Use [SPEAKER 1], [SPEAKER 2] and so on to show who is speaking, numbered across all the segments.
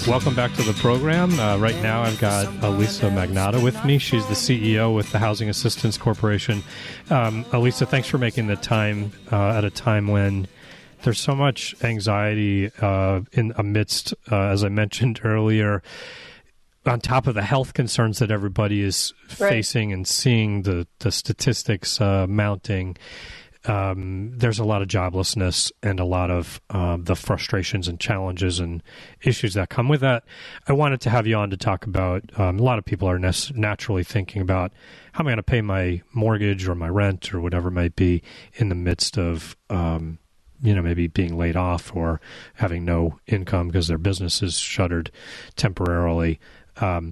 [SPEAKER 1] Welcome back to the program. Right now I've got Alisa Magnotta with me. She's the CEO with the Housing Assistance Corporation. Alisa, thanks for making the time at a time when there's so much anxiety amidst, as I mentioned earlier, on top of the health concerns that everybody is facing and seeing the statistics mounting. There's a lot of joblessness and a lot of the frustrations and challenges and issues that come with that. I wanted to have you on to talk about, a lot of people are naturally thinking about how am I going to pay my mortgage or my rent or whatever it might be in the midst of, maybe being laid off or having no income because their business is shuttered temporarily. Where do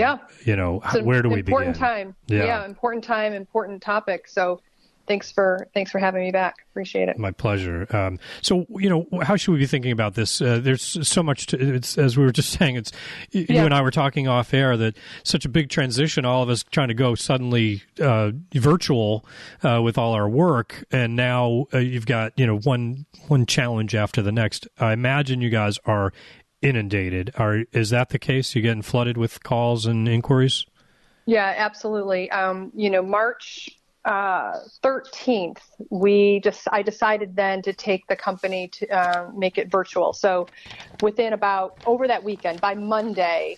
[SPEAKER 1] we begin?
[SPEAKER 2] Important time. Yeah, important time, important topic. So thanks for having me back. Appreciate it.
[SPEAKER 1] My pleasure. How should we be thinking about this? There's so much as we were just saying, you and I were talking off air that such a big transition, all of us trying to go suddenly virtual with all our work. And now you've got, one challenge after the next. I imagine you guys are inundated. Is that the case? You getting flooded with calls and inquiries?
[SPEAKER 2] Yeah, absolutely. March 13th, I decided then to take the company to make it virtual. So over that weekend, by Monday,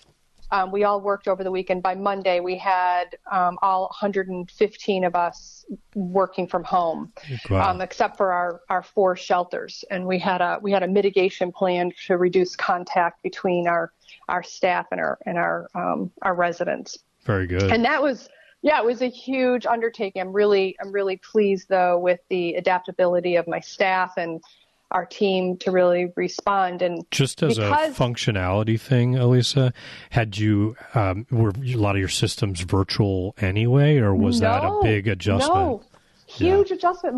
[SPEAKER 2] we all worked over the weekend. By Monday, we had all 115 of us working from home, except for our 4 shelters. And we had a mitigation plan to reduce contact between our staff and our residents.
[SPEAKER 1] Very good.
[SPEAKER 2] And that was. Yeah, it was a huge undertaking. I'm really pleased though with the adaptability of my staff and our team to really respond. And
[SPEAKER 1] just as a functionality thing, Alisa, were a lot of your systems virtual anyway, or was that a big adjustment?
[SPEAKER 2] No. Huge adjustment.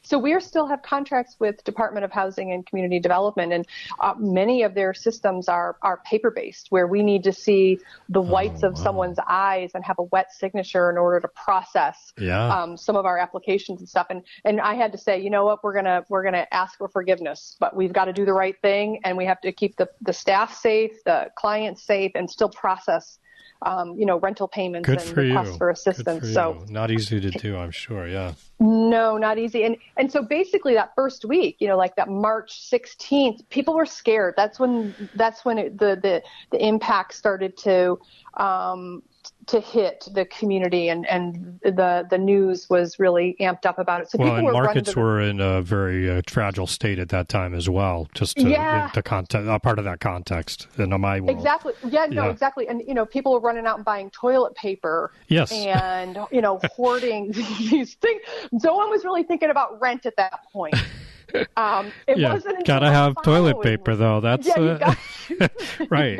[SPEAKER 2] So we still have contracts with Department of Housing and Community Development, and many of their systems are paper-based, where we need to see the whites of someone's eyes and have a wet signature in order to process some of our applications and stuff. And I had to say, you know what, we're gonna ask for forgiveness, but we've got to do the right thing, and we have to keep the staff safe, the clients safe, and still process rental payments and requests for assistance.
[SPEAKER 1] So not easy to do, I'm sure. Yeah.
[SPEAKER 2] No, not easy. And so basically that first week, like that March 16th, people were scared. That's when the impact started to hit the community, and the news was really amped up about it. So
[SPEAKER 1] markets were in a very fragile state at that time as well, just to part of that context in my world.
[SPEAKER 2] Exactly. Yeah, no, exactly. And, people were running out and buying toilet paper.
[SPEAKER 1] Yes.
[SPEAKER 2] And, hoarding these things. No one was really thinking about rent at that point. Wasn't
[SPEAKER 1] gotta have toilet paper though. That's right.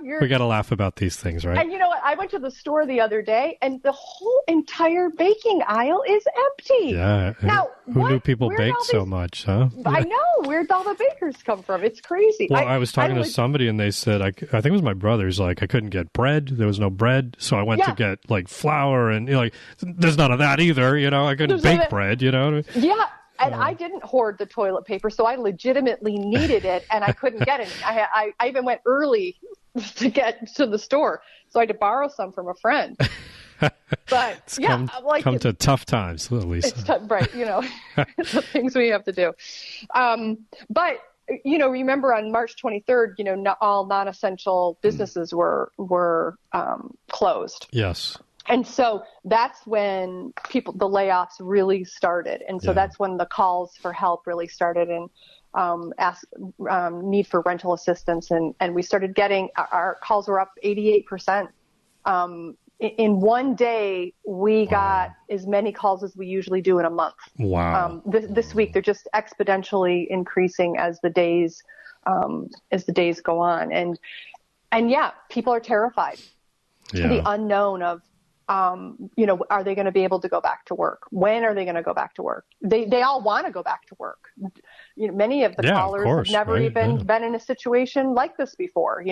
[SPEAKER 2] We
[SPEAKER 1] gotta laugh about these things, right?
[SPEAKER 2] And you know what? I went to the store the other day, and the whole entire baking aisle is empty.
[SPEAKER 1] Yeah. Now, who knew people baked so much? Huh?
[SPEAKER 2] I know. Where'd all the bakers come from? It's crazy.
[SPEAKER 1] Well, I was talking to somebody, and they said I think it was my brother's. Like, I couldn't get bread. There was no bread, so I went to get like flour, and there's none of that either. I couldn't bake bread. Yeah.
[SPEAKER 2] And I didn't hoard the toilet paper, so I legitimately needed it, and I couldn't get it. I even went early to get to the store, so I had to borrow some from a friend. But
[SPEAKER 1] it's come to tough times, Alisa.
[SPEAKER 2] It's right? The things we have to do. But remember on March 23rd, all non-essential businesses were closed.
[SPEAKER 1] Yes.
[SPEAKER 2] And so that's when the layoffs really started. And so that's when the calls for help really started, and need for rental assistance. And we started getting, our calls were up 88%. In one day, we got as many calls as we usually do in a month.
[SPEAKER 1] Wow.
[SPEAKER 2] This week, they're just exponentially increasing as the days go on. And people are terrified. The unknown of, are they going to be able to go back to work? When are they going to go back to work? They all want to go back to work. Many of the callers have never even been in a situation like this before.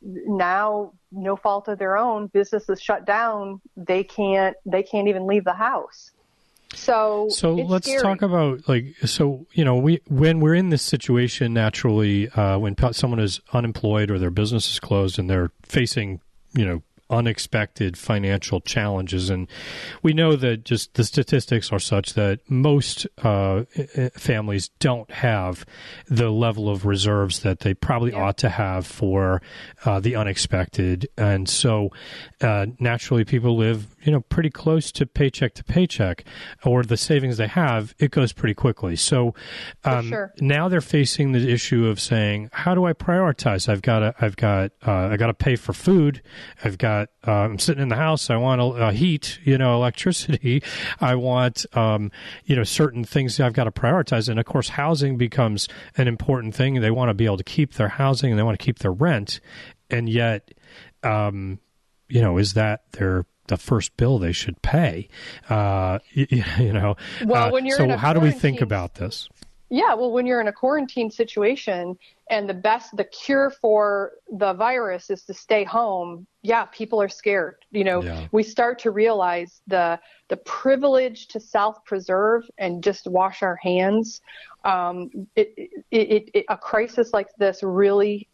[SPEAKER 2] Now, no fault of their own, business is shut down. They can't even leave the house. So
[SPEAKER 1] let's
[SPEAKER 2] scary.
[SPEAKER 1] talk about when we're in this situation naturally, when someone is unemployed or their business is closed and they're facing, unexpected financial challenges. And we know that just the statistics are such that most families don't have the level of reserves that they probably ought to have for the unexpected. And so naturally people live, pretty close to paycheck, or the savings they have, it goes pretty quickly. So now they're facing the issue of saying, how do I prioritize? I've got to pay for food. I'm sitting in the house. I want heat, electricity. I want, certain things I've got to prioritize. And of course, housing becomes an important thing. They want to be able to keep their housing and they want to keep their rent. And yet, is that the first bill they should pay?
[SPEAKER 2] Well, when you're
[SPEAKER 1] so how do we think about this?
[SPEAKER 2] Yeah, well, when you're in a quarantine situation and the cure for the virus is to stay home, people are scared. We start to realize the privilege to self-preserve and just wash our hands. A crisis like this really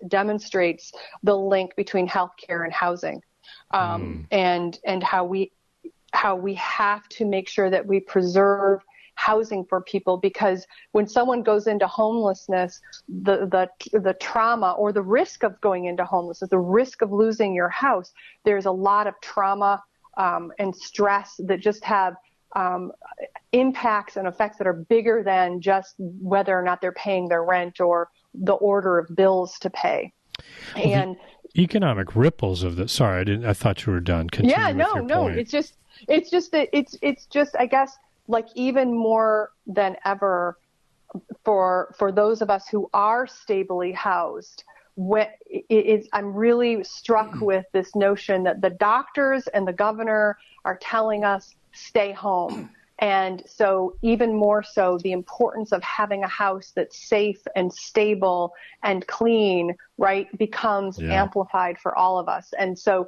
[SPEAKER 2] demonstrates the link between healthcare and housing, and how we have to make sure that we preserve housing for people, because when someone goes into homelessness, the trauma or the risk of going into homelessness, the risk of losing your house, there's a lot of trauma and stress that just have impacts and effects that are bigger than just whether or not they're paying their rent or the order of bills to pay. And
[SPEAKER 1] economic ripples of this. Sorry, I thought you were done. Continue with your point. It's
[SPEAKER 2] just I guess, like, even more than ever for those of us who are stably housed, I'm really struck with this notion that the doctors and the governor are telling us stay home. And so even more so, the importance of having a house that's safe and stable and clean, right, becomes amplified for all of us. And so,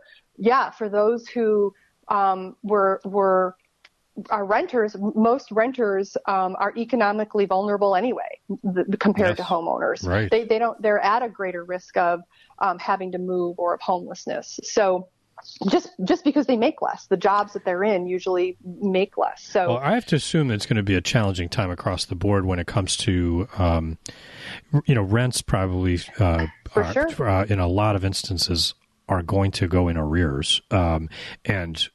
[SPEAKER 2] for those who are renters, most renters are economically vulnerable anyway compared to homeowners.
[SPEAKER 1] Right.
[SPEAKER 2] They're at a greater risk of having to move or of homelessness. So just because they make less, the jobs that they're in usually make less. So
[SPEAKER 1] I have to assume that it's going to be a challenging time across the board when it comes to rents probably in a lot of instances are going to go in arrears. And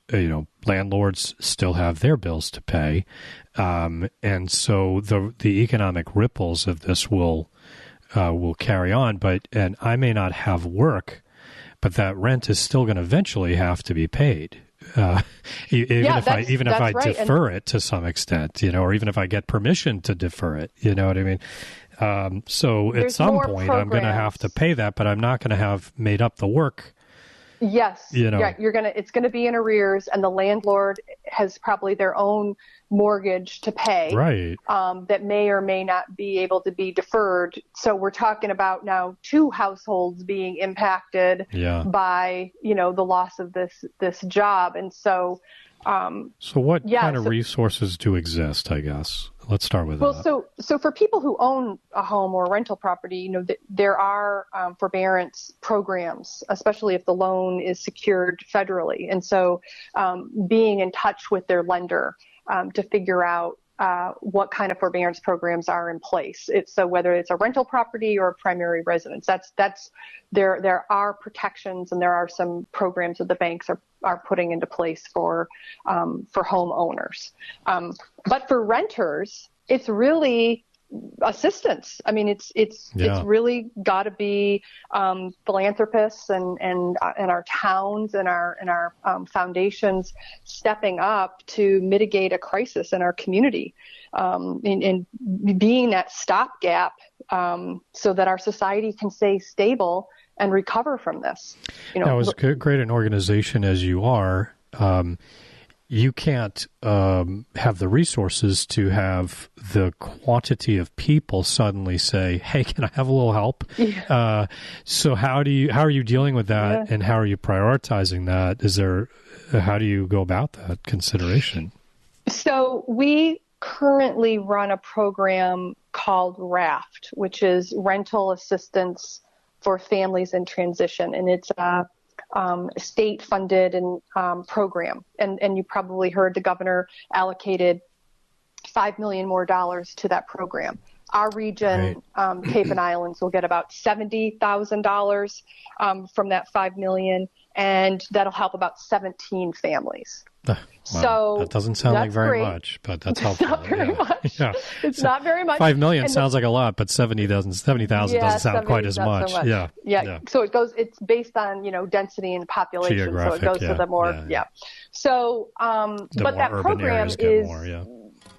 [SPEAKER 1] landlords still have their bills to pay. And so the economic ripples of this will carry on, and I may not have work, but that rent is still going to eventually have to be paid. Even if I defer it to some extent, or even if I get permission to defer it, you know what I mean? So at some point I'm going to have to pay that, but I'm not going to have made up the work.
[SPEAKER 2] Yes. It's going to be in arrears, and the landlord has probably their own mortgage to pay.
[SPEAKER 1] Right.
[SPEAKER 2] That may or may not be able to be deferred. So we're talking about now 2 households being impacted by, the loss of this job. And so,
[SPEAKER 1] what kind of resources do exist, I guess? Let's start with that.
[SPEAKER 2] Well, so for people who own a home or a rental property, there are forbearance programs, especially if the loan is secured federally. And so being in touch with their lender to figure out what kind of forbearance programs are in place. So whether it's a rental property or a primary residence, there are protections, and there are some programs that the banks are putting into place for homeowners. But for renters, it's really assistance. I mean, it's really got to be philanthropists and our towns and our foundations stepping up to mitigate a crisis in our community, and being that stopgap so that our society can stay stable and recover from this.
[SPEAKER 1] Now, as great an organization as you are, you can't have the resources to have the quantity of people suddenly say, "Hey, can I have a little help?" Yeah. So how are you dealing with that, and how are you prioritizing that? How do you go about that consideration?
[SPEAKER 2] So we currently run a program called Raft, which is rental assistance for families in transition, and it's a state-funded and program. And you probably heard the governor allocated $5 million more to that program. Our region,
[SPEAKER 1] Right.
[SPEAKER 2] Cape and Islands, will get about $70,000 from that $5 million, and that'll help about 17 families.
[SPEAKER 1] Wow.
[SPEAKER 2] So
[SPEAKER 1] that doesn't sound like very
[SPEAKER 2] great.
[SPEAKER 1] much, but that's helpful.
[SPEAKER 2] It's not very much.
[SPEAKER 1] Yeah.
[SPEAKER 2] It's not very much.
[SPEAKER 1] $5 million
[SPEAKER 2] And
[SPEAKER 1] sounds like a lot, but 70,000 doesn't sound quite as much.
[SPEAKER 2] So much. Yeah. So it's based on, density and population.
[SPEAKER 1] Geographic,
[SPEAKER 2] so it goes to the more, So, but that program is,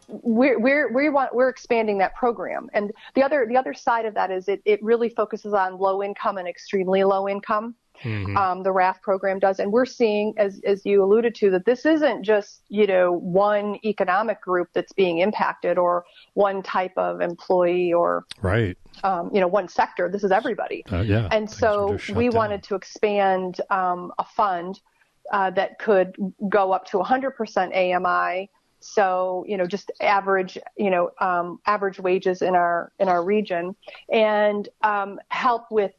[SPEAKER 2] we're expanding that program. And the other side of that is it really focuses on low income and extremely low income. Mm-hmm. The Raft program does. And we're seeing, as you alluded to, that this isn't just, one economic group that's being impacted or one type of employee or,
[SPEAKER 1] right.
[SPEAKER 2] One sector. This is everybody. And so we wanted to expand a fund that could go up to 100% AMI. So, just average wages in our region, and help with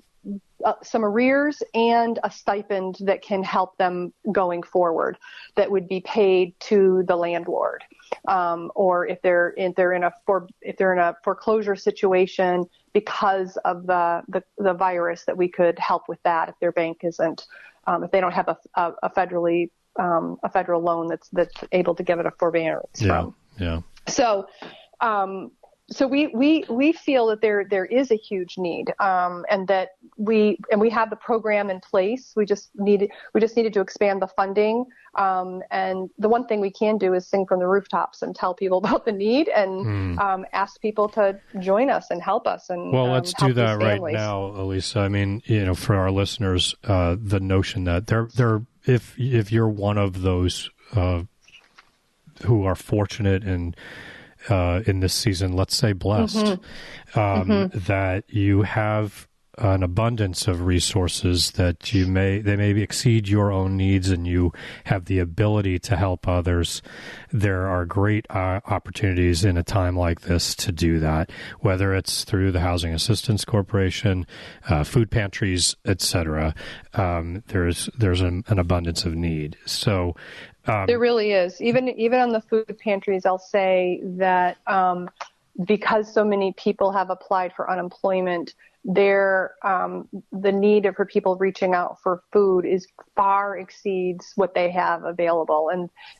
[SPEAKER 2] some arrears and a stipend that can help them going forward, that would be paid to the landlord, or if they're in a foreclosure situation because of the virus, that we could help with that if their bank isn't, if they don't have a federal loan that's able to give it a forbearance from.
[SPEAKER 1] Yeah.
[SPEAKER 2] So we feel that there is a huge need, and that we have the program in place. We just needed to expand the funding. And the one thing we can do is sing from the rooftops and tell people about the need, and ask people to join us and help us. And
[SPEAKER 1] let's do that right now, Alisa. I mean, for our listeners, the notion that if you're one of those who are fortunate and in this season, let's say blessed, that you have an abundance of resources that they may exceed your own needs, and you have the ability to help others. There are great opportunities in a time like this to do that, whether it's through the Housing Assistance Corporation, food pantries, etc. There's an abundance of need. So.
[SPEAKER 2] There really is. Even on the food pantries, I'll say that because so many people have applied for unemployment, the need for people reaching out for food far exceeds what they have available,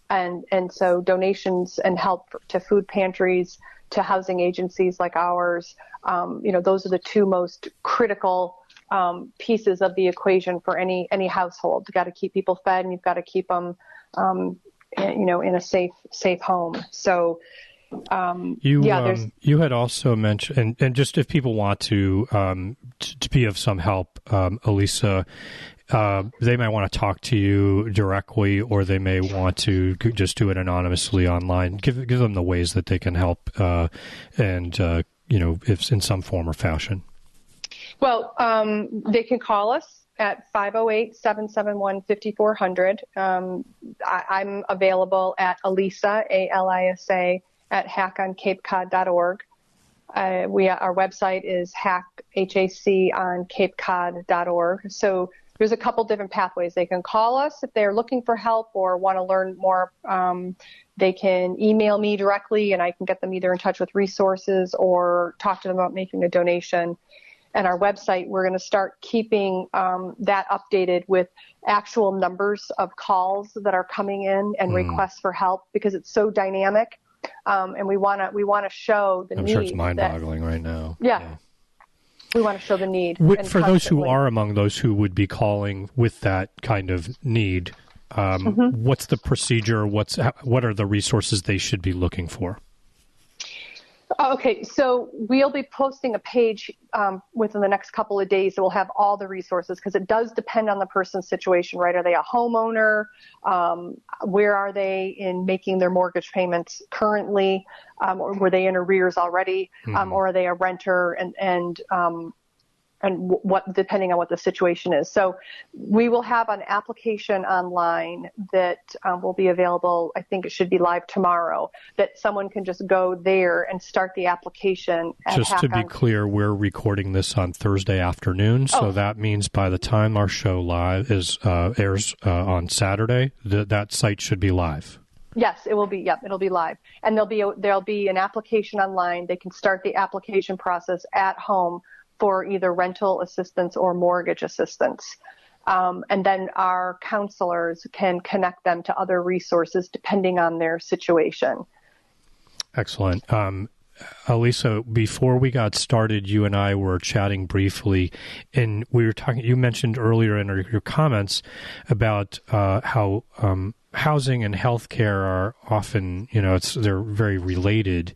[SPEAKER 2] and so donations and help to food pantries, to housing agencies like ours, those are the two most critical pieces of the equation for any household. You've got to keep people fed, and you've got to keep them in a safe home. So,
[SPEAKER 1] you had also mentioned, and just if people want to be of some help, Alisa, they might want to talk to you directly, or they may want to just do it anonymously online. Give them the ways that they can help, and if in some form or fashion. Well,
[SPEAKER 2] they can call us at 508-771-5400. I'm available at Alisa, Alisa, at hackoncapecod.org. Our website is haconcapecod.org. So there's a couple different pathways. They can call us if they're looking for help or want to learn more. They can email me directly, and I can get them either in touch with resources or talk to them about making a donation. And our website, we're going to start keeping that updated with actual numbers of calls that are coming in and requests for help, because it's so dynamic, and we want to show the need.
[SPEAKER 1] I'm sure it's mind-boggling right now.
[SPEAKER 2] Yeah. We want to show the need.
[SPEAKER 1] For those who are among those who would be calling with that kind of need, what's the procedure? What are the resources they should be looking for?
[SPEAKER 2] Okay, so we'll be posting a page within the next couple of days that will have all the resources, because it does depend on the person's situation, right? Are they a homeowner? Where are they in making their mortgage payments currently? Or were they in arrears already? Or are they a renter? And what depending on what the situation is. So we will have an application online that will be available. I think it should be live tomorrow, that someone can just go there and start the application.
[SPEAKER 1] Just to be clear, we're recording this on Thursday afternoon, so that means by the time our show airs on Saturday, that site should be live.
[SPEAKER 2] Yes, it will be. Yep, it'll be live, and there'll be an application online. They can start the application process at home for either rental assistance or mortgage assistance. And then our counselors can connect them to other resources depending on their situation.
[SPEAKER 1] Excellent. Alisa, before we got started, you and I were chatting briefly, and we were talking. You mentioned earlier in your comments about how housing and healthcare are often, they're very related.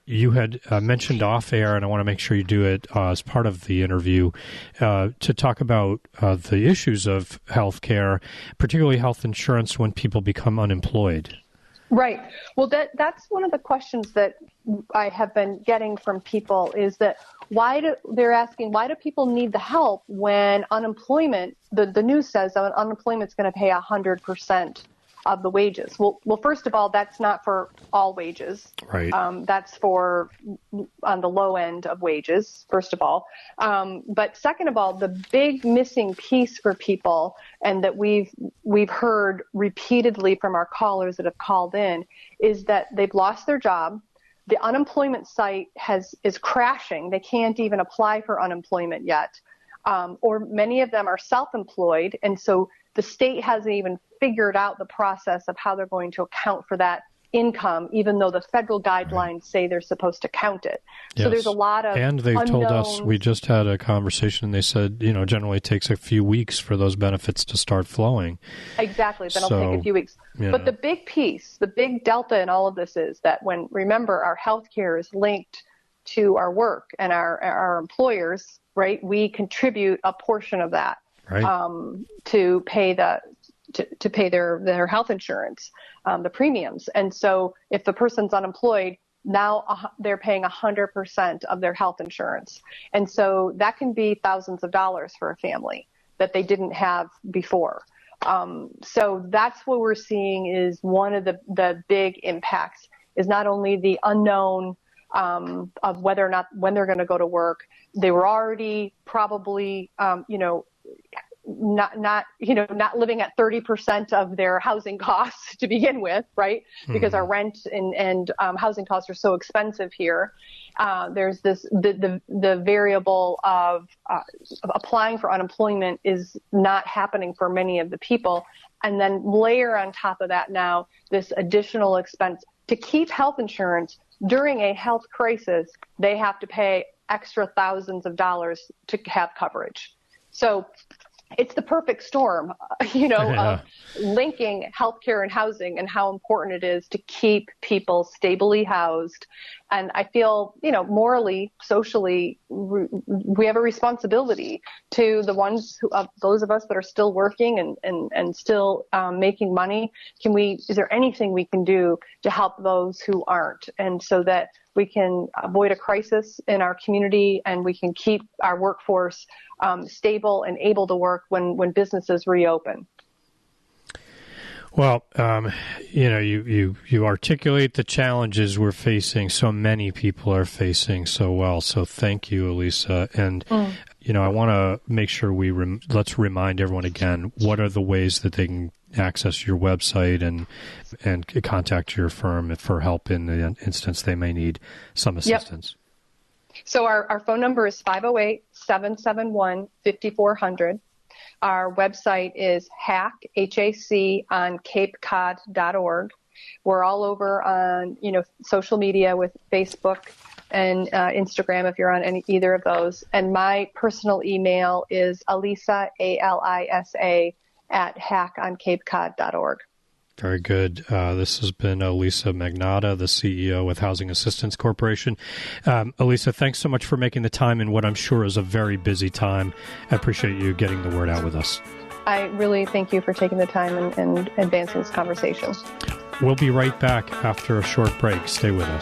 [SPEAKER 1] You had mentioned off air, and I want to make sure you do it as part of the interview, to talk about the issues of healthcare, particularly health insurance when people become unemployed.
[SPEAKER 2] Right. Well, that's one of the questions that I have been getting from people is that they're asking, why do people need the help when unemployment, the news says that unemployment is going to pay 100% of the wages. Well, first of all, that's not for all wages.
[SPEAKER 1] Right.
[SPEAKER 2] That's for on the low end of wages, first of all. But second of all, the big missing piece for people, and that we've heard repeatedly from our callers that have called in, is that they've lost their job. The unemployment site is crashing. They can't even apply for unemployment yet. Or many of them are self-employed, and so the state hasn't even figured out the process of how they're going to account for that income, even though the federal guidelines say they're supposed to count it.
[SPEAKER 1] Yes.
[SPEAKER 2] So there's a lot of
[SPEAKER 1] And they've
[SPEAKER 2] unknowns.
[SPEAKER 1] told us, we just had a conversation, and they said, generally it takes a few weeks for those benefits to start flowing.
[SPEAKER 2] Exactly. Then it'll take a few weeks. But the big piece, the big delta in all of this is that remember, our health care is linked to our work and our employers, right? We contribute a portion of that. Right. To pay their health insurance, the premiums. And so if the person's unemployed, now they're paying 100% of their health insurance. And so that can be thousands of dollars for a family that they didn't have before. So that's what we're seeing is one of the big impacts is not only the unknown of whether or not when they're going to go to work. They were already probably, not living at 30% of their housing costs to begin with, right? Because our rent and housing costs are so expensive here. There's the variable of applying for unemployment is not happening for many of the people. And then layer on top of that now this additional expense to keep health insurance during a health crisis. They have to pay extra thousands of dollars to have coverage. So it's the perfect storm, of linking healthcare and housing and how important it is to keep people stably housed. And I feel, morally, socially, we have a responsibility to the ones those of us that are still working and still making money. Is there anything we can do to help those who aren't? And so that we can avoid a crisis in our community and we can keep our workforce stable and able to work when businesses reopen.
[SPEAKER 1] Well, you articulate the challenges we're facing. So many people are facing so well. So thank you, Alisa. And I want to make sure let's remind everyone again, what are the ways that they can access your website and contact your firm for help in the instance they may need some assistance.
[SPEAKER 2] Yep. So our phone number is 508-771-5400. Our website is HAC on CapeCod.org. We're all over on, social media with Facebook and Instagram if you're on either of those. And my personal email is Alisa, ALISA, at HACOnCapeCod.org.
[SPEAKER 1] Very good. This has been Alisa Magnotta, the CEO with Housing Assistance Corporation. Alisa, thanks so much for making the time in what I'm sure is a very busy time. I appreciate you getting the word out with us.
[SPEAKER 2] I really thank you for taking the time and advancing this conversation.
[SPEAKER 1] We'll be right back after a short break. Stay with us.